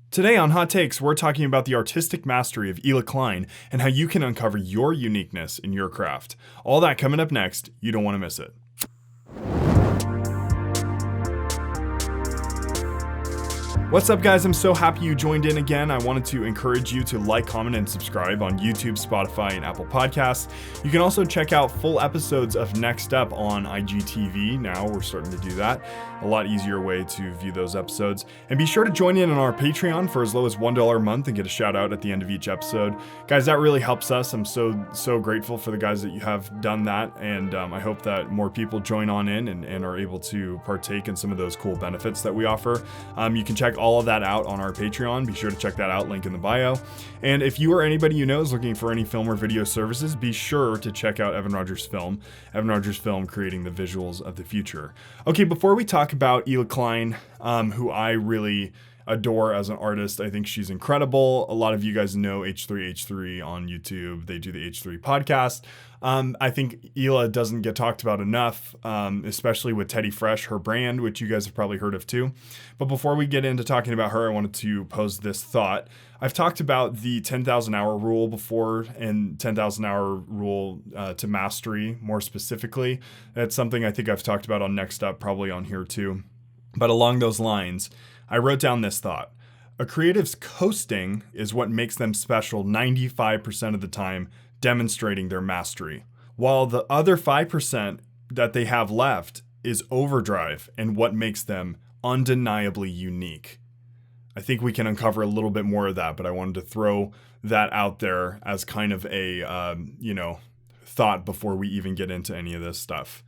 Today on Hot Takes, we're talking about the artistic mastery of Hila Klein and how you can uncover your uniqueness in your craft. All that coming up next. You don't want to miss it. What's up, guys? I'm so happy you joined in again. I wanted to encourage you to like, comment, and subscribe on YouTube, Spotify, and Apple Podcasts. You can also check out full episodes of Next Up on IGTV. Now we're starting to do that. A lot easier way to view those episodes. And be sure to join in on our Patreon for as low as $1 a month and get a shout out at the end of each episode. Guys, that really helps us. I'm so grateful for the guys that you have done that. And I hope that more people join on in and are able to partake in some of those cool benefits that we offer. You can check all of that out on our Patreon. Be sure to check that out, link in the bio. And if you or anybody you know is looking for any film or video services, be sure to check out Evan Rogers Film. Evan Rogers Film, creating the visuals of the future. Okay, before we talk about Hila Klein, who I really adore as an artist. I think she's incredible. A lot of you guys know H3H3 on YouTube. They do the H3 podcast. I think Hila doesn't get talked about enough, especially with Teddy Fresh, her brand, which you guys have probably heard of too. But before we get into talking about her, I wanted to pose this thought. I've talked about the 10,000 hour rule before, and 10,000 hour rule to mastery more specifically. That's something I think I've talked about on Next Up, probably on here too. But along those lines, I wrote down this thought. A creative's coasting is what makes them special 95% of the time, demonstrating their mastery. While the other 5% that they have left is overdrive and what makes them undeniably unique. I think we can uncover a little bit more of that, but I wanted to throw that out there as kind of a, thought before we even get into any of this stuff.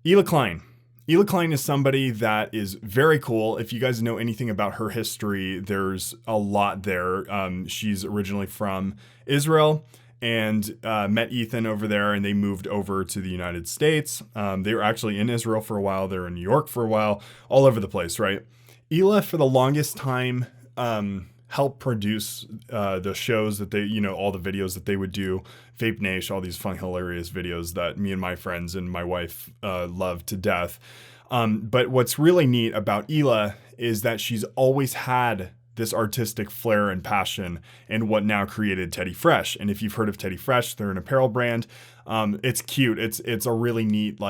Hila Klein. Hila Klein is somebody that is very cool. If you guys know anything about her history, there's a lot there. She's originally from Israel and met Ethan over there, and they moved over to the United States. They were actually in Israel for a while. They were in New York for a while, all over the place, right? Hila, for the longest time, helped produce the shows that they, all the videos that they would do, Vape Nash, all these fun, hilarious videos that me and my friends and my wife love to death. But what's really neat about Hila is that she's always had this artistic flair and passion and what now created Teddy Fresh. And if you've heard of Teddy Fresh, they're an apparel brand. It's cute. It's a really neat,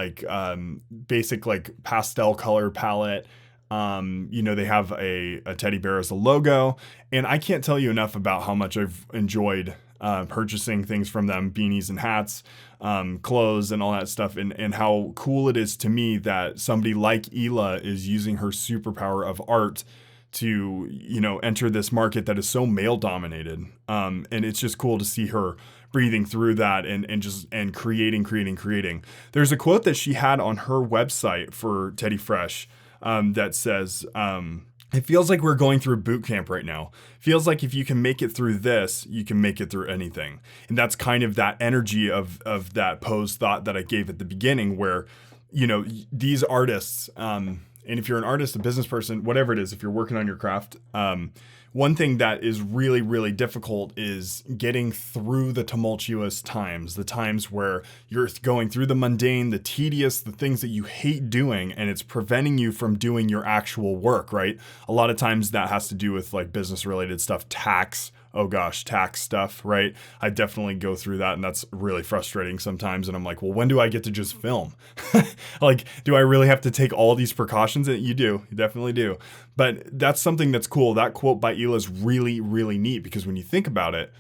basic, pastel color palette. They have a teddy bear as a logo, and I can't tell you enough about how much I've enjoyed purchasing things from them, beanies and hats, clothes and all that stuff, and how cool it is to me that somebody like Hila is using her superpower of art to, enter this market that is so male dominated. And it's just cool to see her breathing through that and creating. There's a quote that she had on her website for Teddy Fresh that says, it feels like we're going through boot camp right now. Feels like if you can make it through this, you can make it through anything. And that's kind of that energy of that posed thought that I gave at the beginning where, these artists, and if you're an artist, a business person, whatever it is, if you're working on your craft, one thing that is really, really difficult is getting through the tumultuous times, the times where you're going through the mundane, the tedious, the things that you hate doing, and it's preventing you from doing your actual work, right? A lot of times that has to do with business related stuff, tax stuff, right? I definitely go through that, and that's really frustrating sometimes. And I'm like, well, when do I get to just film? Do I really have to take all these precautions? And you do, you definitely do. But that's something that's cool. That quote by Hila is really, really neat because when you think about it,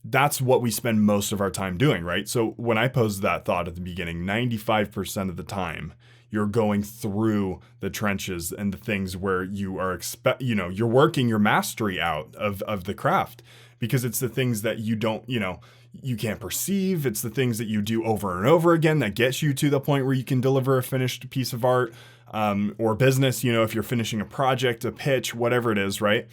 that's what we spend most of our time doing, right? So when I posed that thought at the beginning, 95% of the time, you're going through the trenches and the things where you are you're working your mastery out of the craft, because it's the things that you don't, you can't perceive. It's the things that you do over and over again that gets you to the point where you can deliver a finished piece of art, or business, if you're finishing a project, a pitch, whatever it is, right?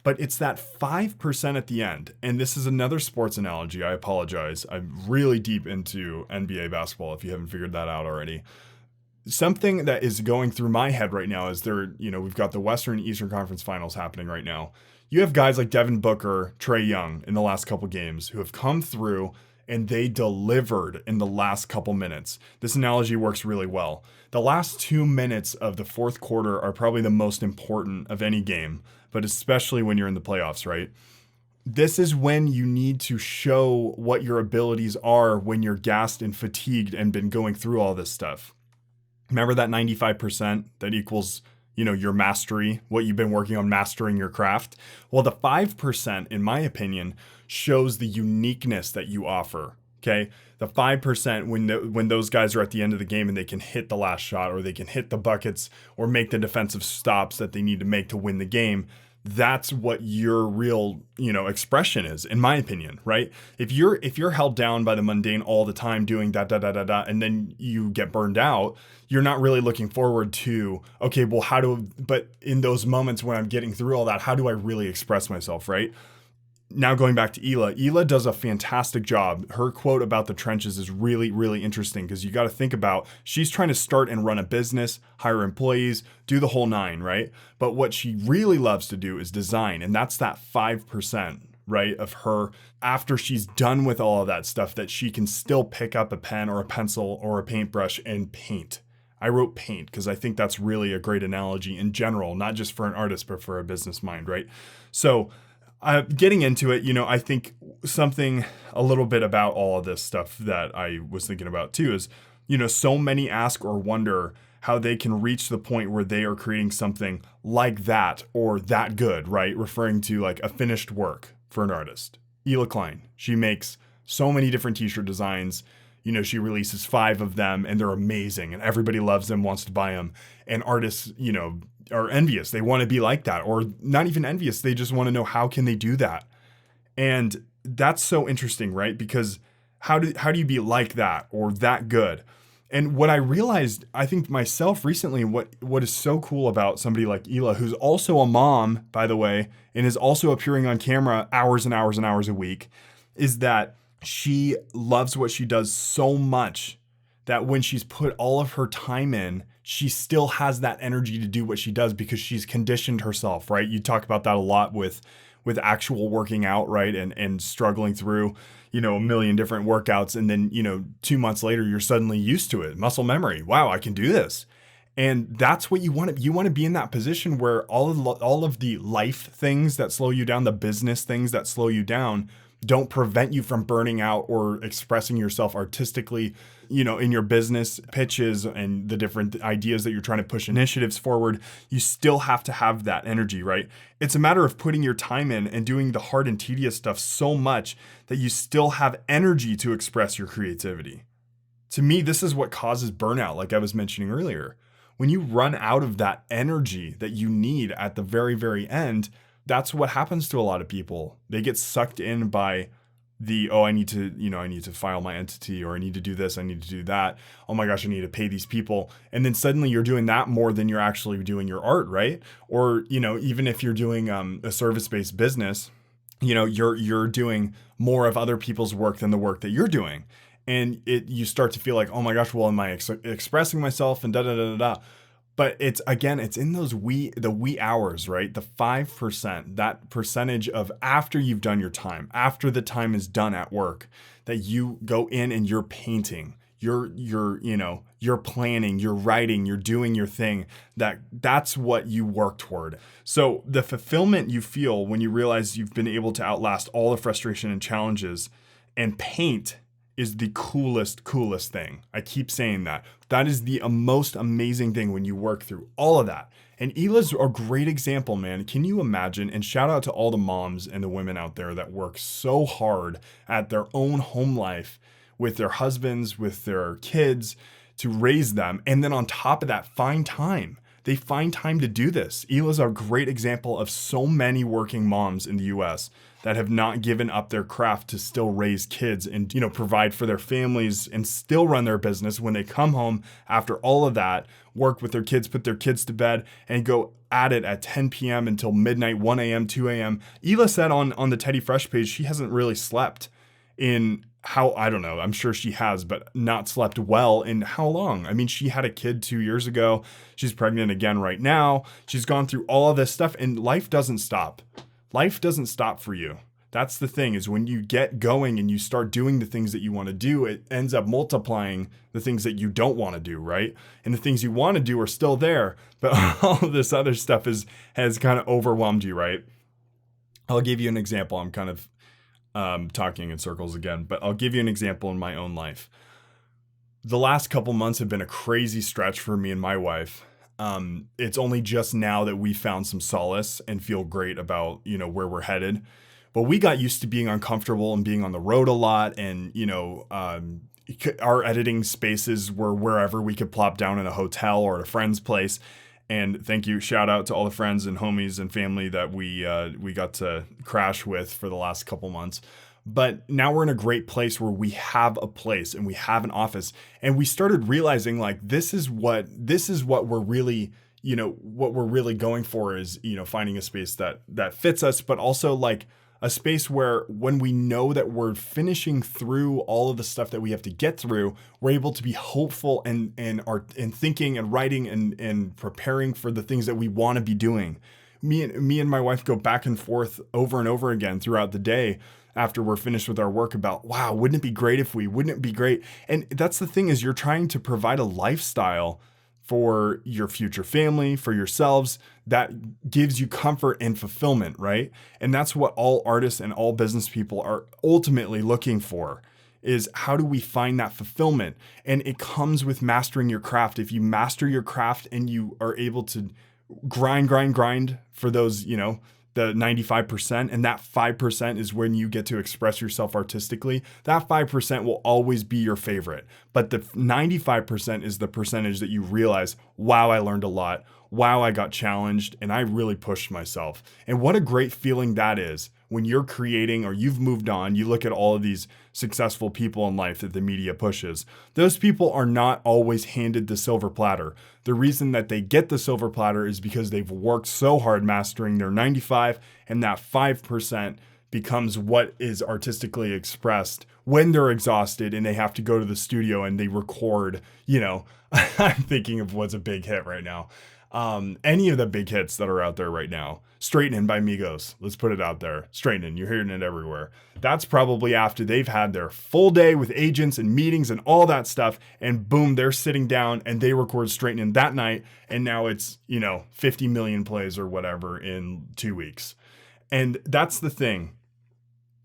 But it's that 5% at the end. And this is another sports analogy. I apologize. I'm really deep into NBA basketball, if you haven't figured that out already. Something that is going through my head right now is we've got the Western and Eastern Conference Finals happening right now. You have guys like Devin Booker, Trae Young in the last couple games who have come through and they delivered in the last couple minutes. This analogy works really well. The last 2 minutes of the fourth quarter are probably the most important of any game, but especially when you're in the playoffs, right? This is when you need to show what your abilities are when you're gassed and fatigued and been going through all this stuff. Remember that 95% that equals, your mastery, what you've been working on mastering your craft? Well, the 5%, in my opinion, shows the uniqueness that you offer. Okay. The 5% when those guys are at the end of the game and they can hit the last shot, or they can hit the buckets or make the defensive stops that they need to make to win the game. That's what your real, expression is, in my opinion, right? If you're held down by the mundane all the time doing da da da da da, and then you get burned out, you're not really looking forward to, okay, well, but in those moments when I'm getting through all that, how do I really express myself, right? Now going back to Hila does a fantastic job. Her quote about the trenches is really, really interesting, because you got to think about, she's trying to start and run a business, hire employees, do the whole nine, right? But what she really loves to do is design. And that's that 5%, right, of her after she's done with all of that stuff, that she can still pick up a pen or a pencil or a paintbrush and paint. I wrote paint because I think that's really a great analogy in general, not just for an artist, but for a business mind, right? So getting into it, I think something a little bit about all of this stuff that I was thinking about too is, so many ask or wonder how they can reach the point where they are creating something like that or that good, right? Referring to like a finished work for an artist. Hila Klein, she makes so many different t-shirt designs. She releases 5 of them and they're amazing and everybody loves them, wants to buy them. And artists, are envious. They want to be like that, or not even envious. They just want to know, how can they do that? And that's so interesting, right? Because how do you be like that or that good? And what I realized, I think myself recently, what is so cool about somebody like Hila, who's also a mom, by the way, and is also appearing on camera hours and hours and hours a week, is that she loves what she does so much that when she's put all of her time in, she still has that energy to do what she does because she's conditioned herself, right? You talk about that a lot with actual working out, right? And struggling through, a million different workouts. And then, 2 months later, you're suddenly used to it. Muscle memory. Wow, I can do this. And that's what you want. You want to be in that position where all of the life things that slow you down, the business things that slow you down, don't prevent you from burning out or expressing yourself artistically, in your business pitches and the different ideas that you're trying to push initiatives forward. You still have to have that energy, right? It's a matter of putting your time in and doing the hard and tedious stuff so much that you still have energy to express your creativity. To me, this is what causes burnout, like I was mentioning earlier. When you run out of that energy that you need at the very, very end, that's what happens to a lot of people. They get sucked in by I need to file my entity, or I need to do this, I need to do that. Oh my gosh, I need to pay these people. And then suddenly you're doing that more than you're actually doing your art, right? Or, even if you're doing a service-based business, you're doing more of other people's work than the work that you're doing. And you start to feel like, oh my gosh, well, am I expressing myself and da da da da da. But it's in those the wee hours, right? The 5%, that percentage of after you've done your time, after the time is done at work, that you go in and you're painting, you're planning, you're writing, you're doing your thing. That's what you work toward. So the fulfillment you feel when you realize you've been able to outlast all the frustration and challenges, and paint is the coolest thing. I keep saying that. That is the most amazing thing when you work through all of that. And Hila's a great example, man. Can you imagine? And shout out to all the moms and the women out there that work so hard at their own home life with their husbands, with their kids, to raise them. And then on top of that, find time. They find time to do this. Hila's a great example of so many working moms in the US that have not given up their craft to still raise kids and, provide for their families and still run their business when they come home after all of that, work with their kids, put their kids to bed, and go at it at 10 p.m. until midnight, 1 a.m., 2 a.m. Hila said on the Teddy Fresh page, she hasn't really slept in I don't know, I'm sure she has, but not slept well in how long? I mean, she had a kid 2 years ago. She's pregnant again right now. She's gone through all of this stuff, and life doesn't stop. Life doesn't stop for you. That's the thing, is when you get going and you start doing the things that you want to do, it ends up multiplying the things that you don't want to do, right? And the things you want to do are still there, but all of this other stuff has kind of overwhelmed you, right? I'll give you an example. I'm kind of talking in circles again, but I'll give you an example in my own life. The last couple months have been a crazy stretch for me and my wife. It's only just now that we found some solace and feel great about, where we're headed. But we got used to being uncomfortable and being on the road a lot. And, our editing spaces were wherever we could plop down in a hotel or at a friend's place. And thank you. Shout out to all the friends and homies and family that we got to crash with for the last couple months. But now we're in a great place where we have a place and we have an office, and we started realizing like this is what we're really, what we're really going for is, finding a space that fits us, but also like a space where when we know that we're finishing through all of the stuff that we have to get through, we're able to be hopeful and thinking and writing and preparing for the things that we want to be doing. Me and my wife go back and forth over and over again throughout the day after we're finished with our work about, wow, wouldn't it be great if wouldn't it be great? And that's the thing, is you're trying to provide a lifestyle for your future family, for yourselves, that gives you comfort and fulfillment, right? And that's what all artists and all business people are ultimately looking for, is how do we find that fulfillment? And it comes with mastering your craft. If you master your craft and you are able to grind for those, the 95%, and that 5% is when you get to express yourself artistically, that 5% will always be your favorite. But the 95% is the percentage that you realize, wow, I learned a lot. Wow, I got challenged and I really pushed myself. And what a great feeling that is when you're creating or you've moved on. You look at all of these successful people in life that the media pushes. Those people are not always handed the silver platter. The reason that they get the silver platter is because they've worked so hard mastering their 95, and that 5% becomes what is artistically expressed when they're exhausted and they have to go to the studio and they record, I'm thinking of what's a big hit right now. Any of the big hits that are out there right now. Straightening by Migos. Let's put it out there. Straightening. You're hearing it everywhere. That's probably after they've had their full day with agents and meetings and all that stuff. And boom, they're sitting down and they record Straightening that night. And now it's, 50 million plays or whatever in 2 weeks. And that's the thing.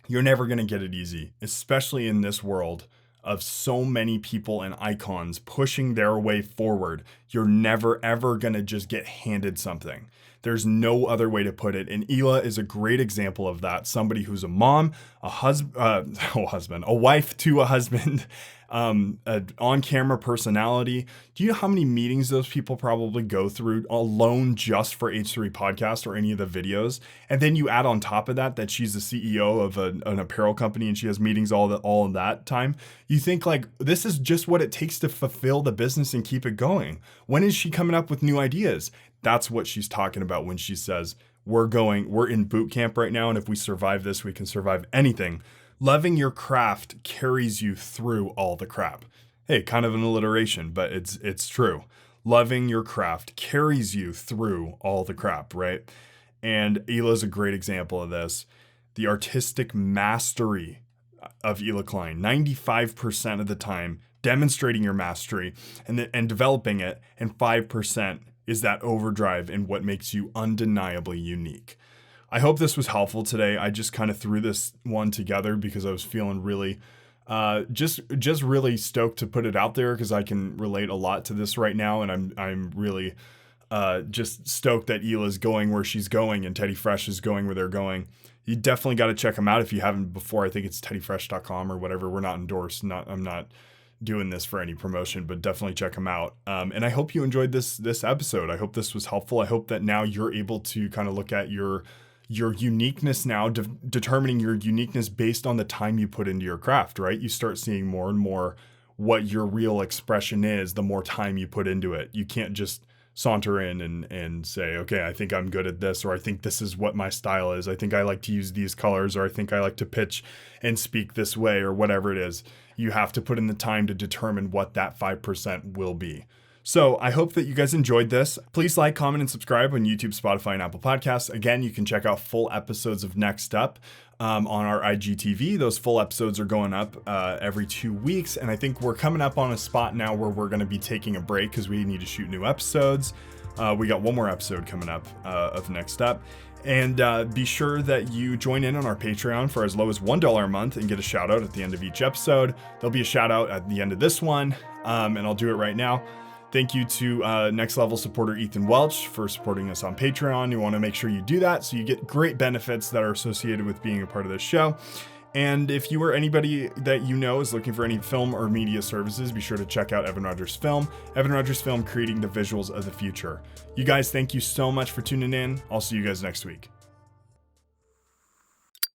You're never going to get it easy, especially in this world of so many people and icons pushing their way forward. You're never, ever going to just get handed something. There's no other way to put it. And Hila is a great example of that. Somebody who's a mom, a wife to a husband, an on-camera personality. Do you know how many meetings those people probably go through alone just for H3 Podcast or any of the videos? And then you add on top of that she's the CEO of an apparel company and she has meetings all of that time. You think like, this is just what it takes to fulfill the business and keep it going. When is she coming up with new ideas? That's what she's talking about when she says, we're in boot camp right now. And if we survive this, we can survive anything. Loving your craft carries you through all the crap. Hey, kind of an alliteration, but it's true. Loving your craft carries you through all the crap, right? And Hila's a great example of this. The artistic mastery of Hila Klein, 95% of the time, demonstrating your mastery and developing it, and 5% is that overdrive in what makes you undeniably unique. I hope this was helpful today. I just kind of threw this one together because I was feeling really, just really stoked to put it out there because I can relate a lot to this right now, and I'm really just stoked that Hila's going where she's going and Teddy Fresh is going where they're going. You definitely got to check them out if you haven't before. I think it's teddyfresh.com or whatever. We're not endorsed. I'm not doing this for any promotion, but definitely check them out. And I hope you enjoyed this episode. I hope this was helpful. I hope that now you're able to kind of look at your uniqueness now, determining your uniqueness based on the time you put into your craft, right? You start seeing more and more what your real expression is the more time you put into it. You can't just saunter in and say, okay, I think I'm good at this, or I think this is what my style is. I think I like to use these colors, or I think I like to pitch and speak this way, or whatever it is. You have to put in the time to determine what that 5% will be. So I hope that you guys enjoyed this. Please like, comment, and subscribe on YouTube, Spotify, and Apple Podcasts. Again, you can check out full episodes of Next Up on our IGTV. Those full episodes are going up every 2 weeks. And I think we're coming up on a spot now where we're going to be taking a break because we need to shoot new episodes. We got one more episode coming up of Next Up. And be sure that you join in on our Patreon for as low as $1 a month and get a shout out at the end of each episode. There'll be a shout out at the end of this one, and I'll do it right now. Thank you to Next Level supporter Ethan Welch for supporting us on Patreon. You want to make sure you do that so you get great benefits that are associated with being a part of this show. And if you or anybody that you know is looking for any film or media services, be sure to check out Evan Rogers Film. Evan Rogers Film, creating the visuals of the future. You guys, thank you so much for tuning in. I'll see you guys next week.